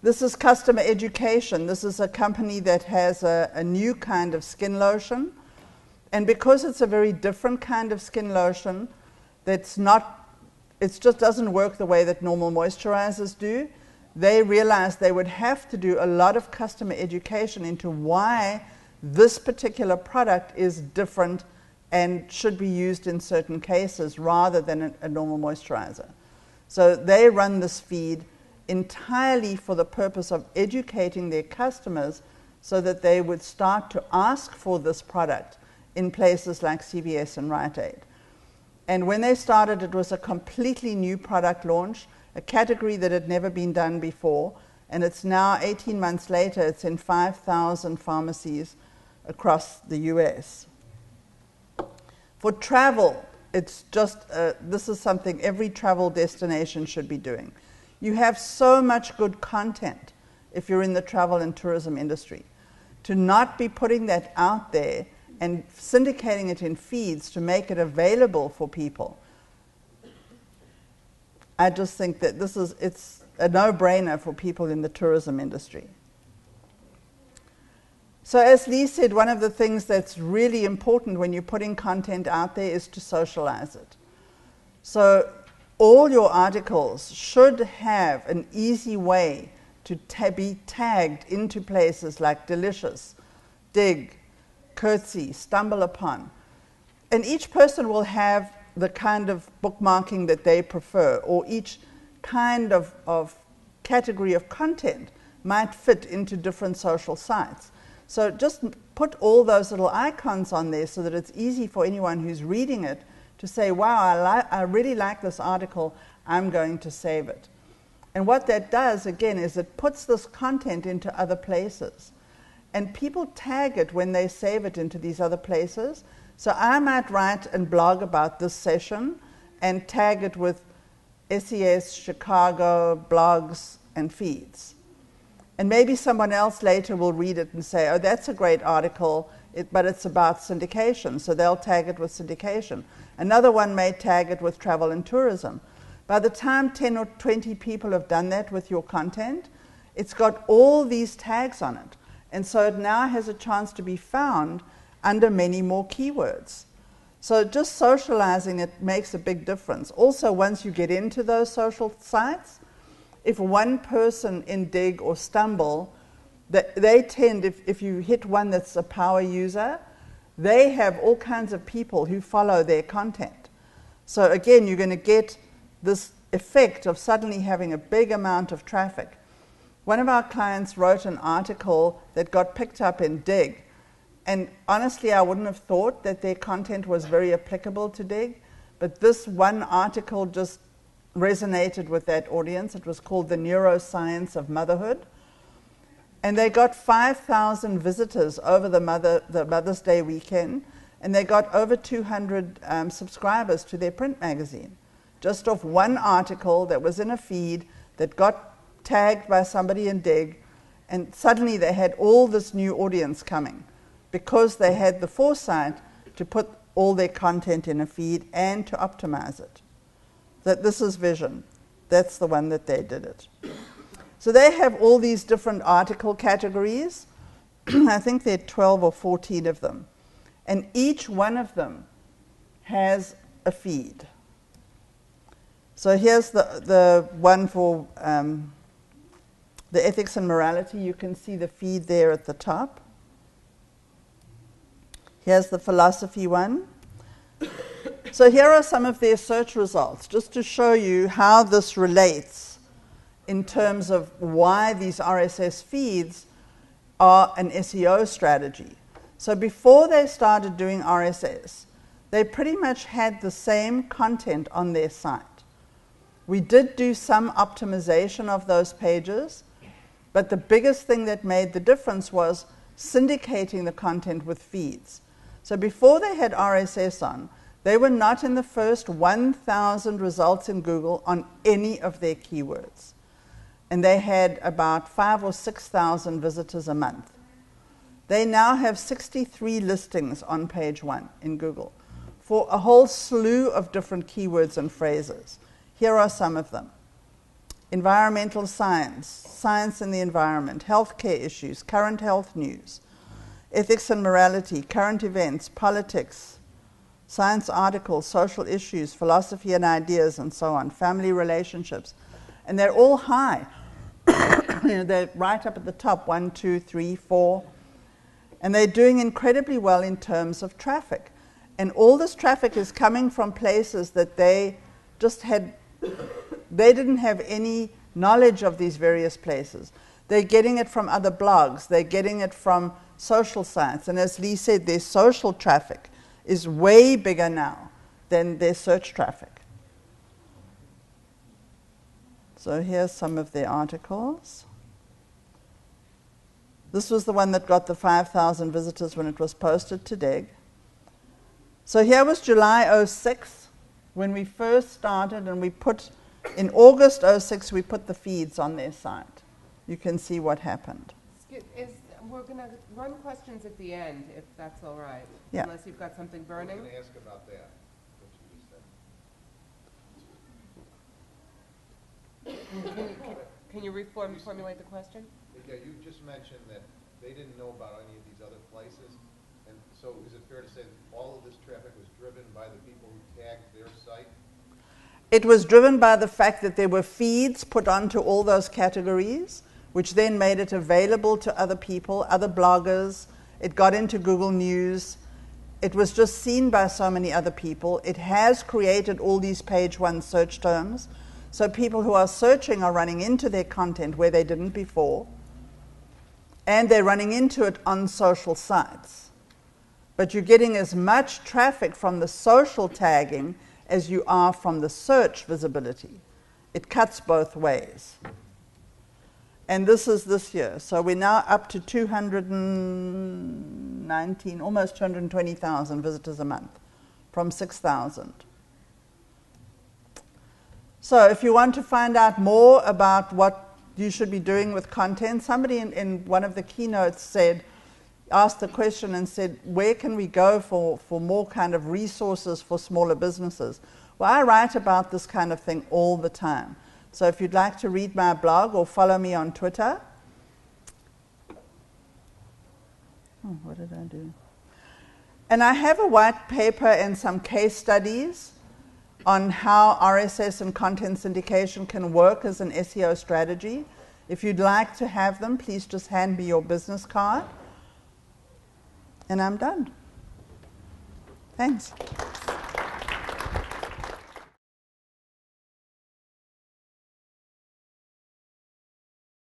This is customer education. This is a company that has a new kind of skin lotion. And because it's a very different kind of skin lotion, it just doesn't work the way that normal moisturizers do, they realized they would have to do a lot of customer education into why this particular product is different and should be used in certain cases rather than a normal moisturizer. So they run this feed entirely for the purpose of educating their customers so that they would start to ask for this product in places like CVS and Rite Aid. And when they started, it was a completely new product launch, a category that had never been done before, and it's now, 18 months later, it's in 5,000 pharmacies across the US. For travel, it's just, this is something every travel destination should be doing. You have so much good content if you're in the travel and tourism industry. To not be putting that out there and syndicating it in feeds to make it available for people, I just think that it's a no-brainer for people in the tourism industry. So as Lee said, one of the things that's really important when you're putting content out there is to socialize it. So all your articles should have an easy way to be tagged into places like Delicious, Dig, Curtsy, Stumble Upon. And each person will have the kind of bookmarking that they prefer, or each kind of category of content might fit into different social sites. So just put all those little icons on there so that it's easy for anyone who's reading it to say, wow, I really like this article, I'm going to save it. And what that does, again, is it puts this content into other places. And people tag it when they save it into these other places. So I might write and blog about this session and tag it with SES, Chicago, blogs, and feeds. And maybe someone else later will read it and say, oh, that's a great article, but it's about syndication, so they'll tag it with syndication. Another one may tag it with travel and tourism. By the time 10 or 20 people have done that with your content, it's got all these tags on it. And so it now has a chance to be found under many more keywords. So just socializing it makes a big difference. Also, once you get into those social sites, if one person in Dig or Stumble, they tend, if you hit one that's a power user, they have all kinds of people who follow their content. So again, you're going to get this effect of suddenly having a big amount of traffic. One of our clients wrote an article that got picked up in Dig, and honestly, I wouldn't have thought that their content was very applicable to Dig, but this one article just resonated with that audience. It was called The Neuroscience of Motherhood. And they got 5,000 visitors over the Mother's Day weekend, and they got over 200 subscribers to their print magazine, just off one article that was in a feed that got tagged by somebody in Dig, and suddenly they had all this new audience coming because they had the foresight to put all their content in a feed and to optimize it. That this is Vision. That's the one that they did it. So they have all these different article categories. I think there are 12 or 14 of them. And each one of them has a feed. So here's the one for the ethics and morality. You can see the feed there at the top. Here's the philosophy one. So here are some of their search results, just to show you how this relates in terms of why these RSS feeds are an SEO strategy. So before they started doing RSS, they pretty much had the same content on their site. We did do some optimization of those pages, but the biggest thing that made the difference was syndicating the content with feeds. So before they had RSS on, they were not in the first 1,000 results in Google on any of their keywords. And they had about 5,000 or 6,000 visitors a month. They now have 63 listings on page 1 in Google for a whole slew of different keywords and phrases. Here are some of them. environmental science, science in the environment, healthcare issues, current health news, ethics and morality, current events, politics, science articles, social issues, philosophy and ideas, and so on, family relationships. And they're all high. They're right up at the top, 1, 2, 3, 4. And they're doing incredibly well in terms of traffic. And all this traffic is coming from places that they didn't have any knowledge of these various places. They're getting it from other blogs. They're getting it from social science. And as Lee said, their social traffic is way bigger now than their search traffic. So here's some of their articles. This was the one that got the 5,000 visitors when it was posted to Dig. So here was July 06 when we first started, and we put, in August 06, we put the feeds on their site. You can see what happened. We're going to run questions at the end, if that's all right. Yeah. Unless you've got something burning. I was going to ask about that, what you just said. Can you reformulate the question? Yeah, you just mentioned that they didn't know about any of these other places. And so is it fair to say that all of this traffic was driven by the people who tagged their site? It was driven by the fact that there were feeds put onto all those categories, which then made it available to other people, other bloggers. It got into Google News. It was just seen by so many other people. It has created all these page one search terms. So people who are searching are running into their content where they didn't before. And they're running into it on social sites. But you're getting as much traffic from the social tagging as you are from the search visibility. It cuts both ways. And this is this year. So we're now up to 219, almost 220,000 visitors a month from 6,000. So if you want to find out more about what you should be doing with content, somebody in one of the keynotes asked the question and said, where can we go for more kind of resources for smaller businesses? Well, I write about this kind of thing all the time. So if you'd like to read my blog or follow me on Twitter. Oh, what did I do? And I have a white paper and some case studies on how RSS and content syndication can work as an SEO strategy. If you'd like to have them, please just hand me your business card. And I'm done. Thanks.